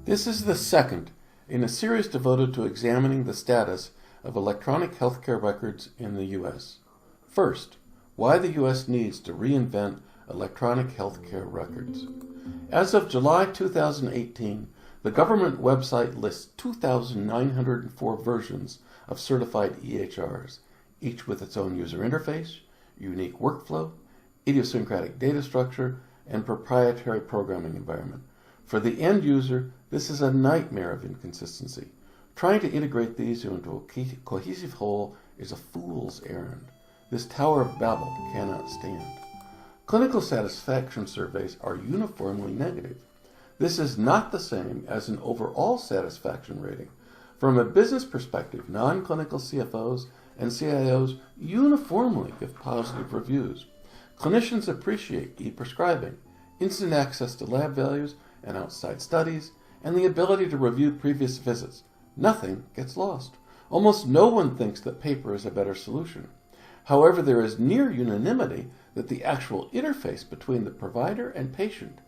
This is the second in a series devoted to examining the status of electronic healthcare records in the U.S. First, why the U.S. needs to reinvent electronic healthcare records. As of July 2018, the government website lists 2,904 versions of certified EHRs, each with its own user interface, unique workflow, idiosyncratic data structure, and proprietary programming environment. For the end user, this is a nightmare of inconsistency. Trying to integrate these into a cohesive whole is a fool's errand. This Tower of Babel cannot stand. Clinical satisfaction surveys are uniformly negative. This is not the same as an overall satisfaction rating. From a business perspective, non-clinical CFOs and CIOs uniformly give positive reviews. Clinicians appreciate e-prescribing, instant access to lab values and outside studies, and the ability to review previous visits. Nothing gets lost. Almost no one thinks that paper is a better solution. However, there is near unanimity that the actual interface between the provider and patient,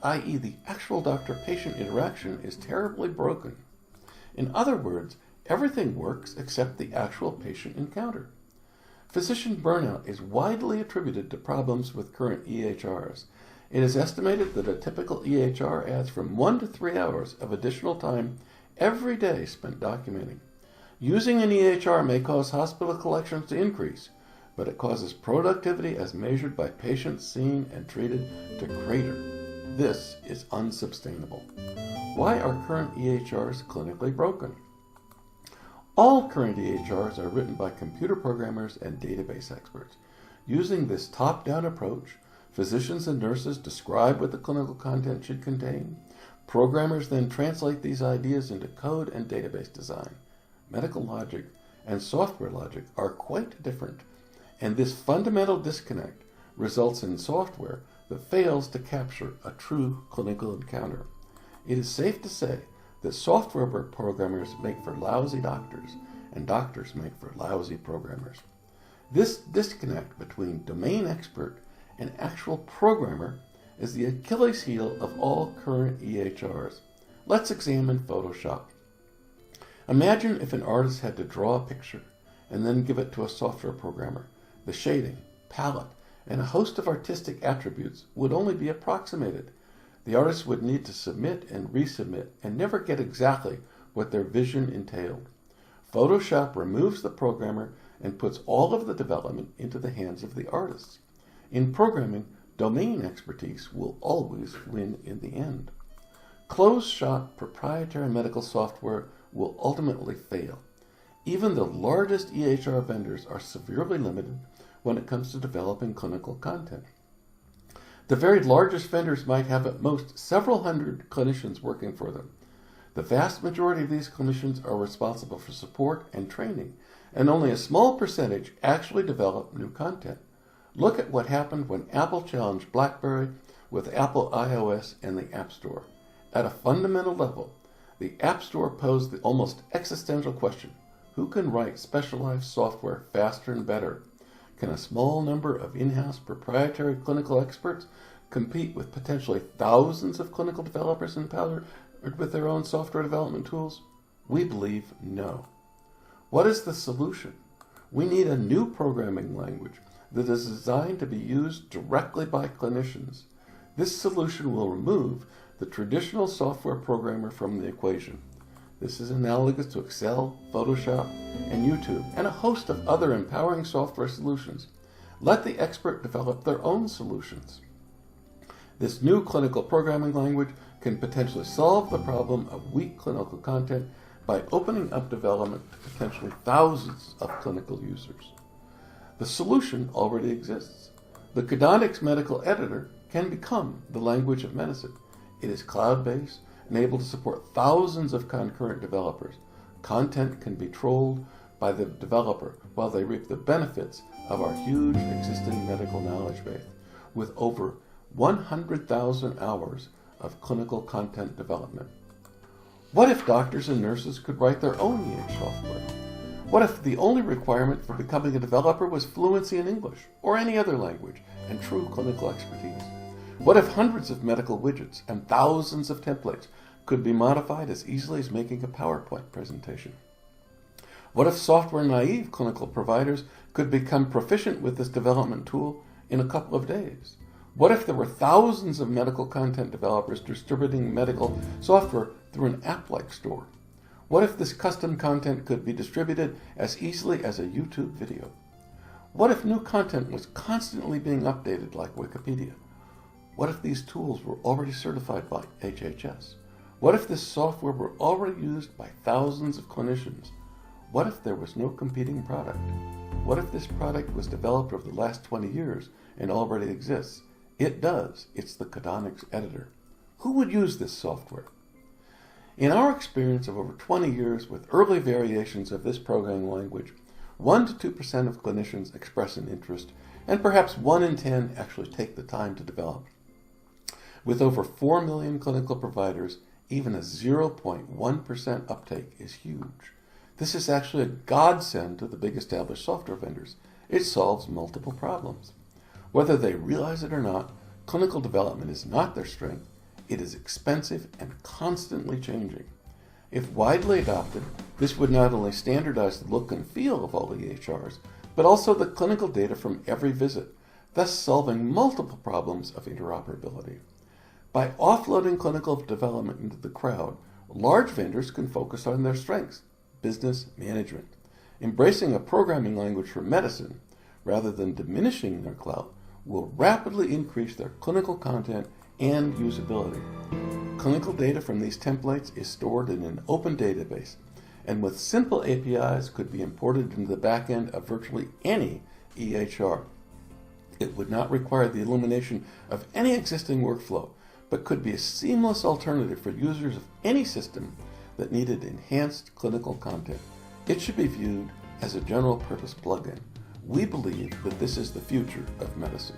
i.e. the actual doctor-patient interaction, is terribly broken. In other words, everything works except the actual patient encounter. Physician burnout is widely attributed to problems with current EHRs. It is estimated that a typical EHR adds from 1 to 3 hours of additional time every day spent documenting. Using an EHR may cause hospital collections to increase, but it causes productivity as measured by patients seen and treated to crater. This is unsustainable. Why are current EHRs clinically broken? All current EHRs are written by computer programmers and database experts. Using this top-down approach, physicians and nurses describe what the clinical content should contain. Programmers then translate these ideas into code and database design. Medical logic and software logic are quite different, and this fundamental disconnect results in software that fails to capture a true clinical encounter. It is safe to say that software programmers make for lousy doctors, and doctors make for lousy programmers. This disconnect between domain expert and actual programmer is the Achilles heel of all current EHRs. Let's examine Photoshop. Imagine if an artist had to draw a picture and then give it to a software programmer. The shading, palette, and a host of artistic attributes would only be approximated. The artist would need to submit and resubmit and never get exactly what their vision entailed. Photoshop removes the programmer and puts all of the development into the hands of the artists. In programming, domain expertise will always win in the end. Closed-shop proprietary medical software will ultimately fail. Even the largest EHR vendors are severely limited when it comes to developing clinical content. The very largest vendors might have at most several hundred clinicians working for them. The vast majority of these clinicians are responsible for support and training, and only a small percentage actually develop new content. Look at what happened when Apple challenged BlackBerry with Apple iOS and the App Store. At a fundamental level, the App Store posed the almost existential question: who can write specialized software faster and better? Can a small number of in-house proprietary clinical experts compete with potentially thousands of clinical developers empowered with their own software development tools? We believe no. What is the solution? We need a new programming language that is designed to be used directly by clinicians. This solution will remove the traditional software programmer from the equation. This is analogous to Excel, Photoshop, and YouTube, and a host of other empowering software solutions. Let the expert develop their own solutions. This new clinical programming language can potentially solve the problem of weak clinical content by opening up development to potentially thousands of clinical users. The solution already exists. The Codonics Medical Editor can become the language of medicine. It is cloud-based and able to support thousands of concurrent developers. Content can be trolled by the developer while they reap the benefits of our huge existing medical knowledge base, with over 100,000 hours of clinical content development. What if doctors and nurses could write their own EH software? What if the only requirement for becoming a developer was fluency in English or any other language and true clinical expertise? What if hundreds of medical widgets and thousands of templates could be modified as easily as making a PowerPoint presentation? What if software-naive clinical providers could become proficient with this development tool in a couple of days? What if there were thousands of medical content developers distributing medical software through an app-like store? What if this custom content could be distributed as easily as a YouTube video? What if new content was constantly being updated like Wikipedia? What if these tools were already certified by HHS? What if this software were already used by thousands of clinicians? What if there was no competing product? What if this product was developed over the last 20 years and already exists? It does. It's the Codonics editor. Who would use this software? In our experience of over 20 years with early variations of this programming language, 1 to 2% of clinicians express an interest, and perhaps 1 in 10 actually take the time to develop. With over 4 million clinical providers, even a 0.1% uptake is huge. This is actually a godsend to the big established software vendors. It solves multiple problems. Whether they realize it or not, clinical development is not their strength. It is expensive and constantly changing. If widely adopted, this would not only standardize the look and feel of all EHRs, but also the clinical data from every visit, thus solving multiple problems of interoperability. By offloading clinical development into the crowd, large vendors can focus on their strengths, business management. Embracing a programming language for medicine, rather than diminishing their clout, will rapidly increase their clinical content and usability. Clinical data from these templates is stored in an open database, and with simple APIs could be imported into the backend of virtually any EHR. It would not require the illumination of any existing workflow, but could be a seamless alternative for users of any system that needed enhanced clinical content. It should be viewed as a general-purpose plugin. We believe that this is the future of medicine.